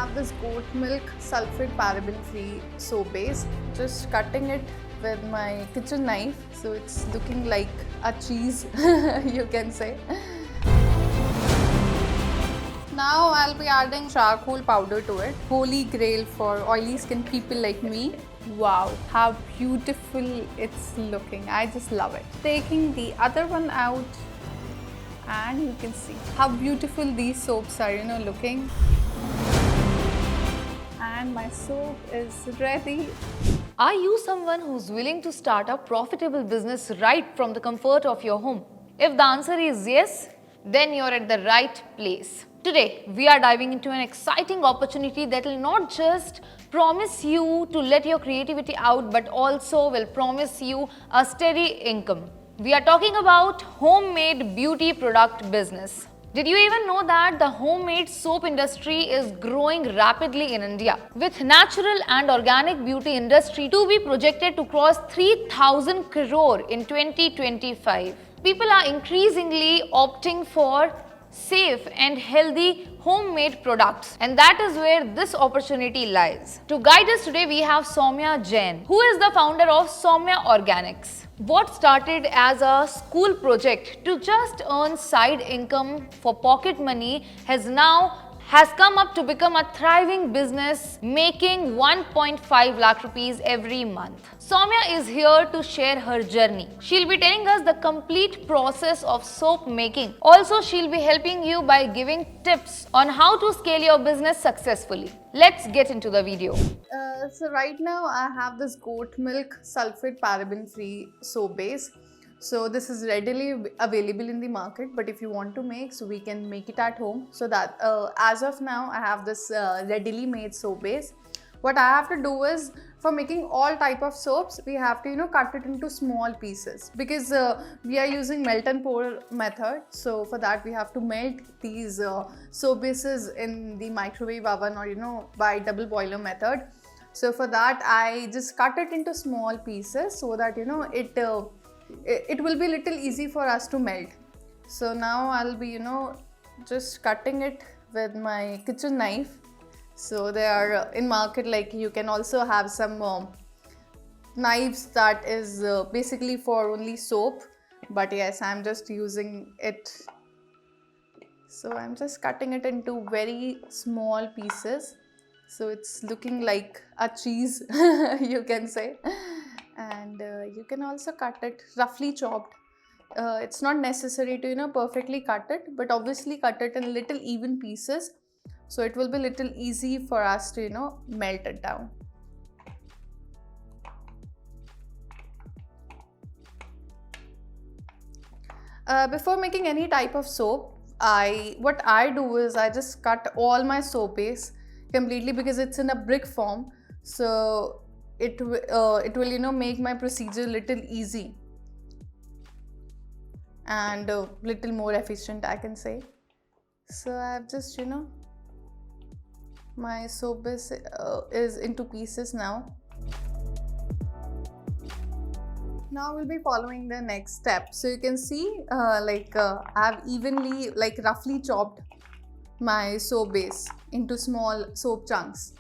have this goat milk sulfate paraben free soap base. Just cutting it with my kitchen knife, so it's looking like a cheese you can say. Now I'll be adding charcoal powder to it. Holy grail for oily skin people like me. Wow, how beautiful it's looking. I just love it. Taking the other one out, and you can see how beautiful these soaps are, looking. And my soap is ready. Are you someone who's willing to start a profitable business right from the comfort of your home? If the answer is yes, then you're at the right place. Today, we are diving into an exciting opportunity that will not just promise you to let your creativity out, but also will promise you a steady income. We are talking about homemade beauty product business. Did you even know that the homemade soap industry is growing rapidly in India, with natural and organic beauty industry to be projected to cross 3,000 crore in 2025? People are increasingly opting for safe and healthy homemade products, and that is where this opportunity lies. To guide us today, we have Soumya Jain, who is the founder of Soumya Organics. What started as a school project to just earn side income for pocket money has come up to become a thriving business, making 1.5 lakh rupees every month. Soumya is here to share her journey. She'll be telling us the complete process of soap making. Also, she'll be helping you by giving tips on how to scale your business successfully. Let's get into the video. So right now I have this goat milk sulfate paraben free soap base. So this is readily available in the market, but if you want to make, so we can make it at home. So that as of now I have this readily made soap base. What I have to do is, for making all type of soaps, we have to cut it into small pieces, because we are using melt and pour method. So for that we have to melt these soap bases in the microwave oven, or by double boiler method. So for that I just cut it into small pieces, so that it will be little easy for us to melt. So now I'll be just cutting it with my kitchen knife. So they are in market, like you can also have some knives that is basically for only soap, but yes, I'm just using it. So I'm just cutting it into very small pieces, so it's looking like a cheese you can say. And you can also cut it roughly chopped. It's not necessary to perfectly cut it, but obviously cut it in little even pieces, so it will be little easy for us to melt it down. Before making any type of soap, what I do is I just cut all my soap base completely, because it's in a brick form, so it will make my procedure little easy and little more efficient, I can say. So I've just my soap base is into pieces now. Now we'll be following the next step. So you can see I've evenly, roughly chopped my soap base into small soap chunks.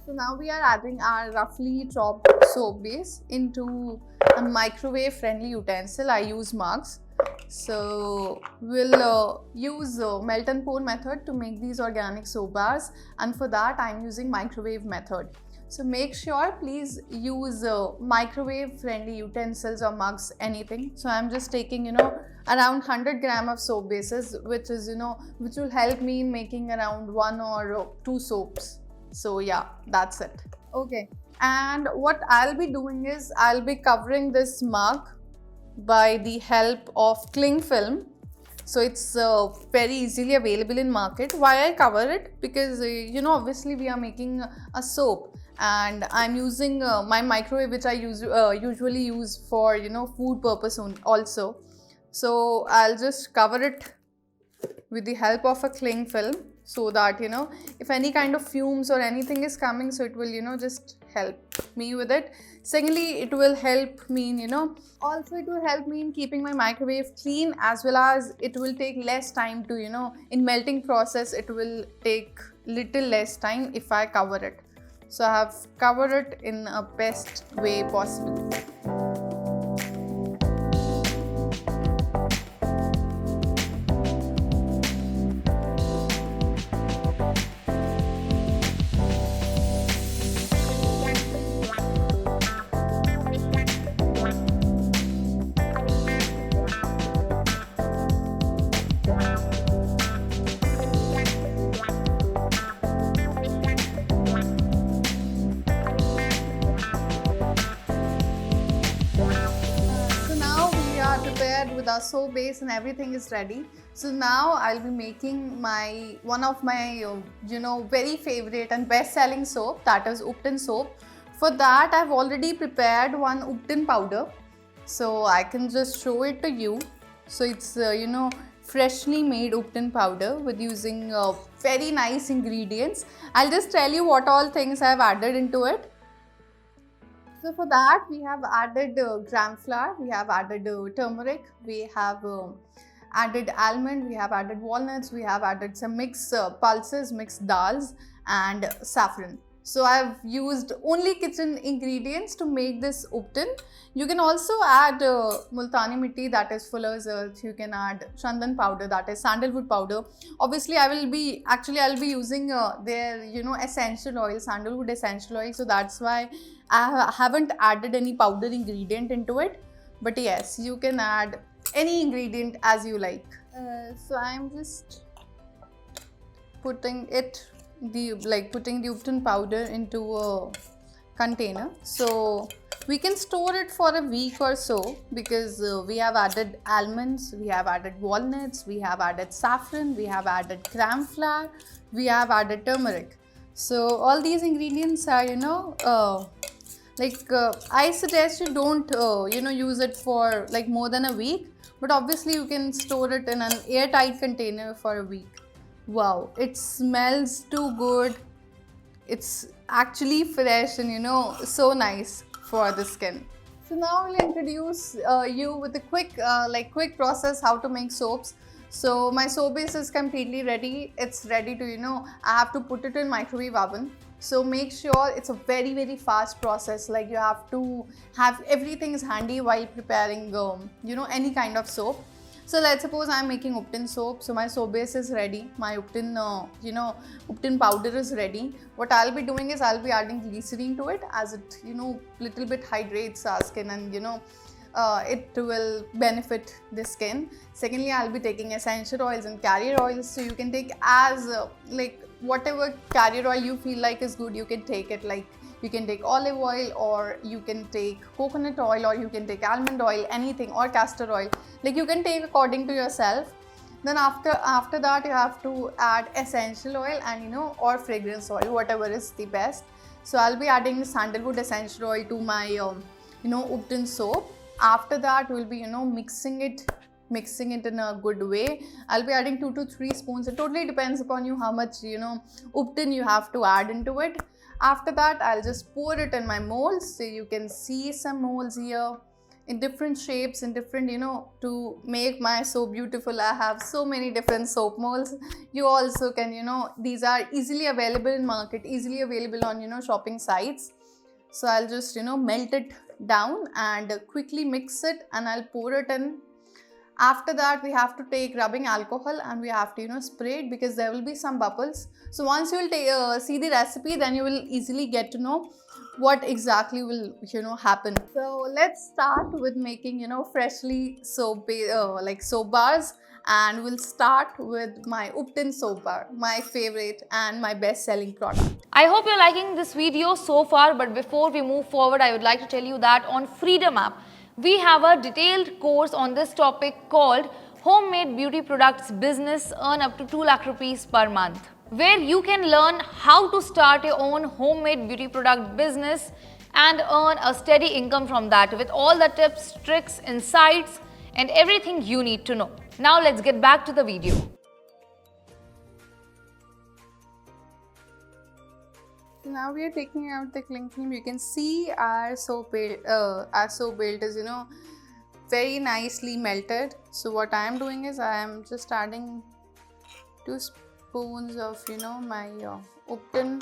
So now we are adding our roughly chopped soap base into a microwave friendly utensil. I use mugs. So we'll use melt and pour method to make these organic soap bars, and for that I'm using microwave method. So make sure please use microwave friendly utensils or mugs, anything. So I'm just taking around 100 gram of soap bases, which is which will help me in making around 1 or 2 soaps. So yeah, that's it. Okay, and what I'll be doing is I'll be covering this mug by the help of cling film. So it's very easily available in market. Why I cover it? Because obviously we are making a soap, and I'm using my microwave, which I usually use for food purpose also. So I'll just cover it with the help of a cling film. so that, you know, if any kind of fumes or anything is coming, so it will, you know, just help me with it. Secondly, it will help me in, you know, also it will help me in keeping my microwave clean, as well as it will take less time to, you know, in melting process, it will take little less time if I cover it. So I have covered it in a best way possible. Prepared with our soap base and everything is ready. So now I'll be making one of my you know, very favorite and best selling soap, that is Upton soap. For that I've already prepared one Upton powder, so I can just show it to you. So it's you know, freshly made Upton powder with using very nice ingredients. I'll just tell you what all things I've added into it. So for that we have added gram flour, we have added turmeric, we have added almond, we have added walnuts, we have added some mixed pulses, mixed dals and saffron. So I have used only kitchen ingredients to make this Upton. You can also add multani mitti, that is fuller's earth. You can add chandan powder, that is sandalwood powder. Obviously I'll be using their, you know, essential oil, sandalwood essential oil. So that's why I haven't added any powder ingredient into it. But yes, you can add any ingredient as you like. So I'm just putting the Upton powder into a container. So we can store it for a week or so, because we have added almonds, we have added walnuts, we have added saffron, we have added gram flour, we have added turmeric. So all these ingredients are, you know, I suggest you don't you know, use it for like more than a week, but obviously you can store it in an airtight container for a week. Wow, it smells too good. It's actually fresh and, you know, so nice for the skin. So now I'll introduce you with a quick process how to make soaps. So my soap base is completely ready. It's ready to, you know, I have to put it in microwave oven. So make sure it's a very, very fast process. Like, you have to have everything is handy while preparing you know, any kind of soap. So let's suppose I'm making Upton soap. So my soap base is ready. My Upton, you know, Upton powder is ready. What I'll be doing is I'll be adding glycerine to it, as it, you know, little bit hydrates our skin, and, you know, it will benefit the skin. Secondly, I'll be taking essential oils and carrier oils. So you can take as like whatever carrier oil you feel like is good, you can take it. Like, you can take olive oil, or you can take coconut oil, or you can take almond oil, anything, or castor oil. Like, you can take according to yourself. Then after that you have to add essential oil and, you know, or fragrance oil, whatever is the best. So I'll be adding sandalwood essential oil to my you know, Upton soap. After that we'll be, you know, mixing it in a good way. I'll be adding 2 to 3 spoons. It totally depends upon you how much, you know, Upton you have to add into it. After that I'll just pour it in my molds. So you can see some molds here in different shapes, in different, you know, to make my soap beautiful. I have so many different soap molds. You also can, you know, these are easily available in market, easily available on, you know, shopping sites. So I'll just, you know, melt it down and quickly mix it, and I'll pour it in. After that we have to take rubbing alcohol and we have to, you know, spray it, because there will be some bubbles. So once you will see the recipe, then you will easily get to know what exactly will, you know, happen. So let's start with making, you know, freshly soap soap bars, and we'll start with my Upton soap bar, my favorite and my best selling product. I hope you're liking this video so far, but before we move forward, I would like to tell you that on Freedom app, we have a detailed course on this topic called Homemade Beauty Products Business Earn Up to 2 lakh rupees per month, where you can learn how to start your own homemade beauty product business and earn a steady income from that, with all the tips, tricks, insights and everything you need to know. Now let's get back to the video. Now we are taking out the cling film. You can see our soap belt is very nicely melted. So what I am doing is I am just adding 2 spoons of my Upton.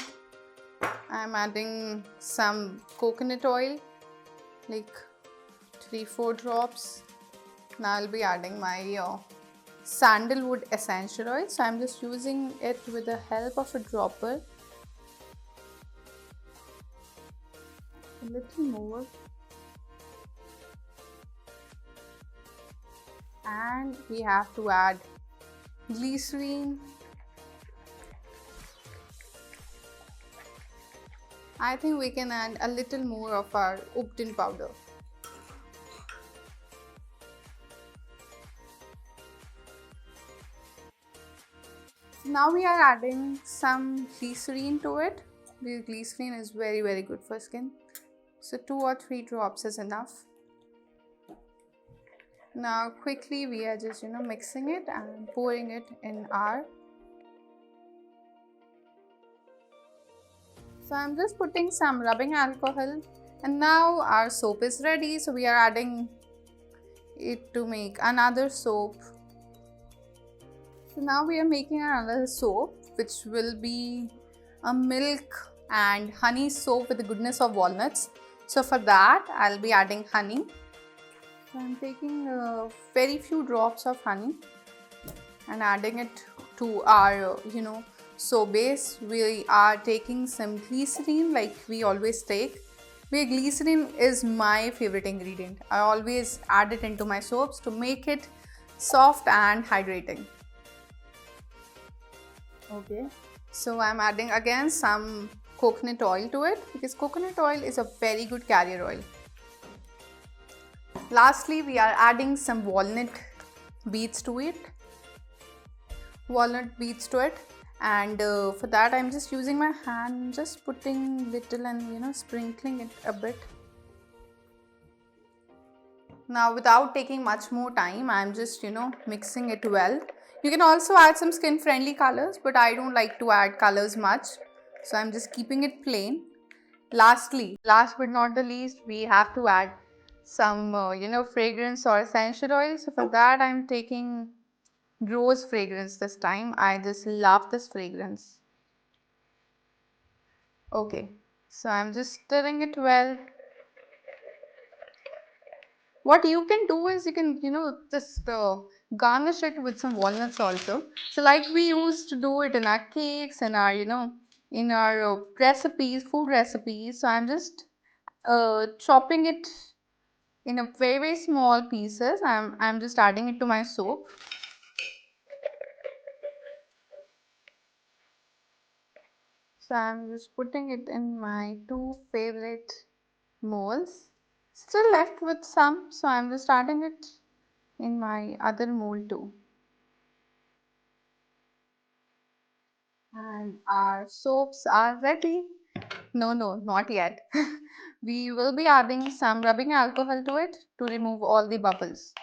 I am adding some coconut oil, like 3-4 drops. Now I'll be adding my sandalwood essential oil. So I'm just using it with the help of a dropper. A little more. And we have to add glycerine. I think we can add a little more of our Upton powder. Now we are adding some glycerine to it. The glycerine is very good for skin. So 2 or 3 drops is enough. Now quickly we are just mixing it and pouring it in our. So I'm just putting some rubbing alcohol, and now our soap is ready. So we are adding it to make another soap. So now we are making another soap, which will be a milk and honey soap with the goodness of walnuts. So for that I'll be adding honey. So I'm taking very few drops of honey and adding it to our soap base. We are taking some glycerine like we always take. Where glycerine is my favorite ingredient. I always add it into my soaps to make it soft and hydrating. Okay, so I'm adding again some coconut oil to it because coconut oil is a very good carrier oil. Lastly, we are adding some walnut beads to it. And for that I'm just using my hand, just putting little and sprinkling it a bit. Now without taking much more time, I'm just mixing it well. You can also add some skin friendly colors, but I don't like to add colors much, so I'm just keeping it plain. Lastly, last but not the least, we have to add some fragrance or essential oil. So for that I'm taking rose fragrance this time. I just love this fragrance. Okay, so I'm just stirring it well. What you can do is you can just garnish it with some walnuts also. So like we used to do it in our cakes and our in our recipes, food recipes. So I'm just chopping it in a very small pieces. I'm just adding it to my soap. So I'm just putting it in my 2 favorite molds. Still left with some, so I'm just adding it in my other mold too. And our soaps are ready. No, not yet. We will be adding some rubbing alcohol to it to remove all the bubbles.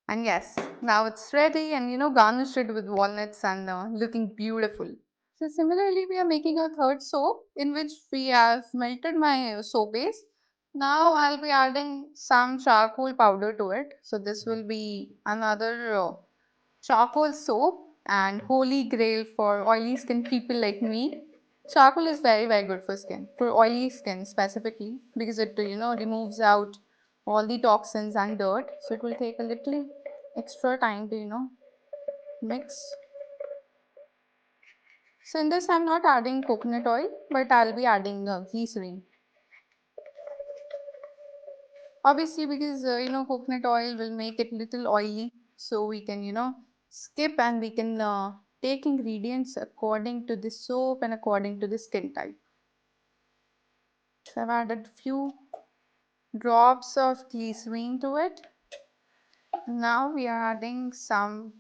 And yes, now it's ready and garnish it with walnuts and looking beautiful. So similarly, we are making a third soap in which we have melted my soap base. Now I'll be adding some charcoal powder to it. So this will be another charcoal soap and holy grail for oily skin people like me. Charcoal is very good for skin, for oily skin specifically, because it removes out all the toxins and dirt. So it will take a little extra time to mix. So in this I'm not adding coconut oil, but I'll be adding glycerine. Obviously because coconut oil will make it little oily, so we can skip and we can take ingredients according to the soap and according to the skin type. So I've added few drops of glycerine to it. Now we are adding some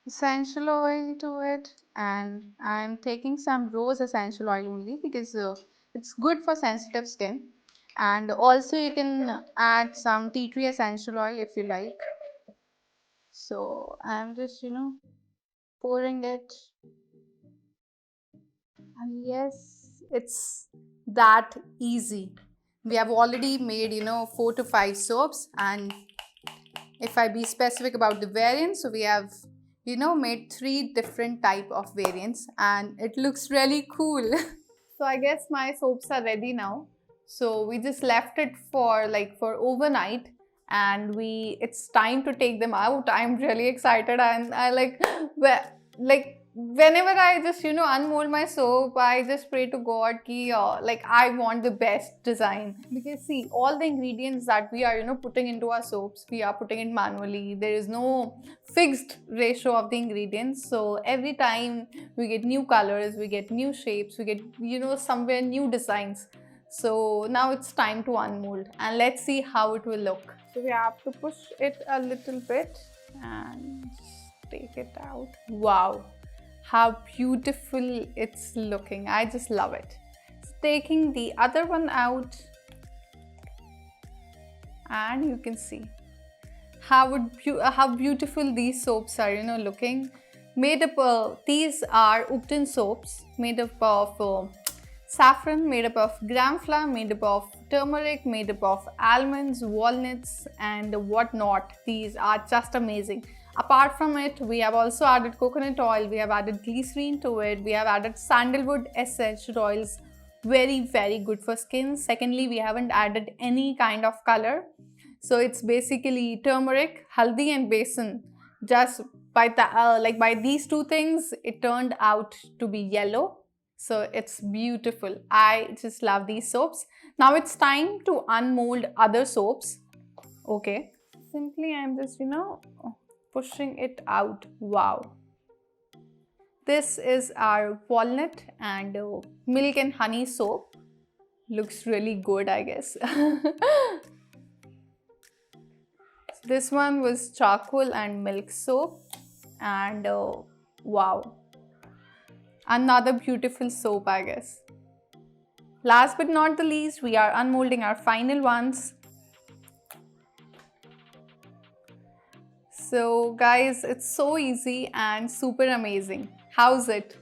essential oil to it, and I'm taking some rose essential oil only because it's good for sensitive skin. And also you can add some tea tree essential oil if you like. So I'm just pouring it, and yes, It's that easy. We have already made 4 to 5 soaps, and if I be specific about the variants, so we have made 3 different type of variants, and it looks really cool. So I guess my soaps are ready now. So we just left it for overnight, and it's time to take them out. I'm really excited, and I whenever I just unmold my soap, I just pray to God ki I want the best design, because see, all the ingredients that we are putting into our soaps, we are putting it manually. There is no fixed ratio of the ingredients, so every time we get new colors, we get new shapes, we get somewhere new designs. So now it's time to unmold, and let's see how it will look. So we have to push it a little bit and just take it out. Wow, how beautiful it's looking. I just love it. So taking the other one out, and you can see how beautiful these soaps are looking. Made up these are Upton soaps, made up of saffron, made up of gram flour, made up of turmeric, made up of almonds, walnuts, and whatnot. These are just amazing. Apart from it, we have also added coconut oil, we have added glycerine to it, we have added sandalwood essential oils, very good for skin. Secondly, we haven't added any kind of color, so it's basically turmeric, haldi, and besan. Just by these two things, it turned out to be yellow. So it's beautiful. I just love these soaps. Now it's time to unmold other soaps. Okay, simply I'm just pushing it out. Wow, this is our walnut and milk and honey soap. Looks really good, I guess. This one was charcoal and milk soap, and wow, another beautiful soap, I guess. Last but not the least, we are unmolding our final ones. So guys, it's so easy and super amazing. How's it?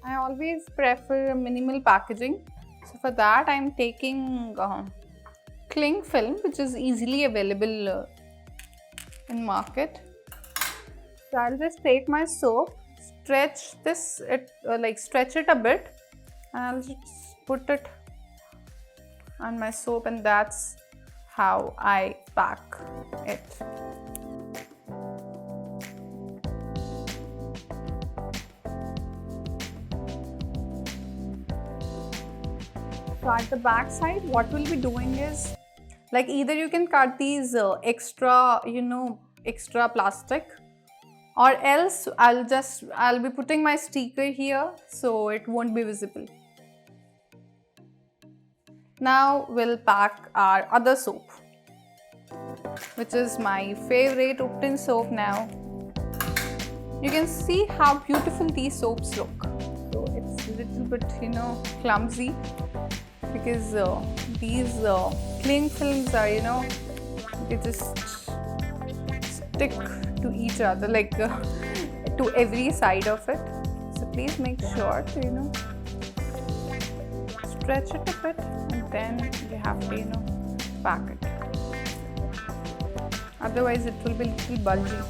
I always prefer minimal packaging. So for that, I'm taking cling film, which is easily available in market. So I'll just take my soap, stretch it a bit, and I'll just put it on my soap, and that's how I pack it. So at the back side, what we'll be doing is, either you can cut these extra plastic, or else I'll be putting my sticker here so it won't be visible. Now we'll pack our other soap, which is my favorite Upton soap now. You can see how beautiful these soaps look. So it's a little bit clumsy, because these cling films are they just stick to each other, to every side of it. So please make sure to stretch it a bit, and then you have to pack it. Otherwise it will be a little bulgy.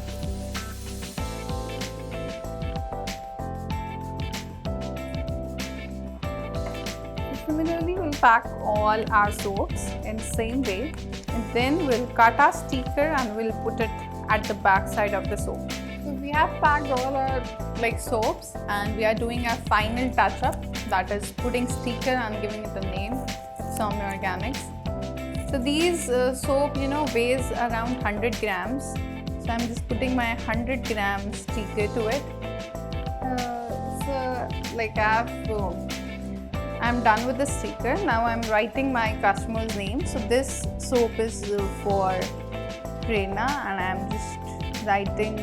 Similarly, we'll pack all our soaps in the same way, and then we'll cut our sticker and we'll put it at the back side of the soap. So we have packed all our soaps, and we are doing our final touch up, that is putting sticker and giving it a name, Soumya Organics. So these soap weighs around 100 grams. So I'm just putting my 100 gram sticker to it. I'm done with the sticker. Now I'm writing my customer's name. So this soap is for Prerna, and I'm just writing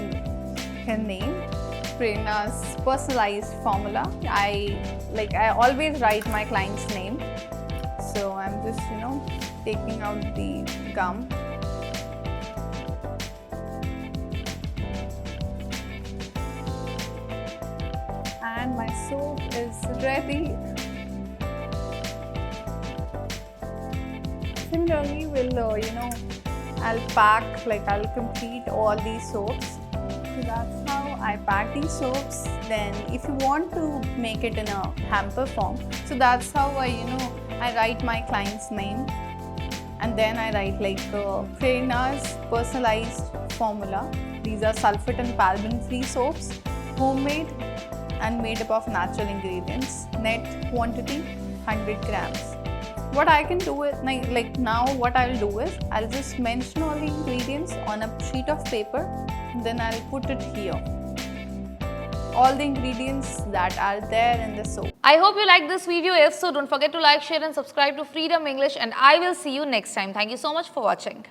her name. Prerna's personalized formula. I always write my client's name. So I'm just taking out the gum. and my soap is ready. Similarly, I'll pack, I'll complete all these soaps. So that's how I pack these soaps. Then if you want to make it in a hamper form, so that's how I write my client's name, and then I write Prerna's personalized formula. These are sulfate and paraben free soaps, homemade and made up of natural ingredients. Net quantity 100 grams. What I can do is, now what I'll do is, I'll just mention all the ingredients on a sheet of paper, then I'll put it here. All the ingredients that are there in the soap. I hope you liked this video. If so, don't forget to like, share and subscribe to Freedom English, and I will see you next time. Thank you so much for watching.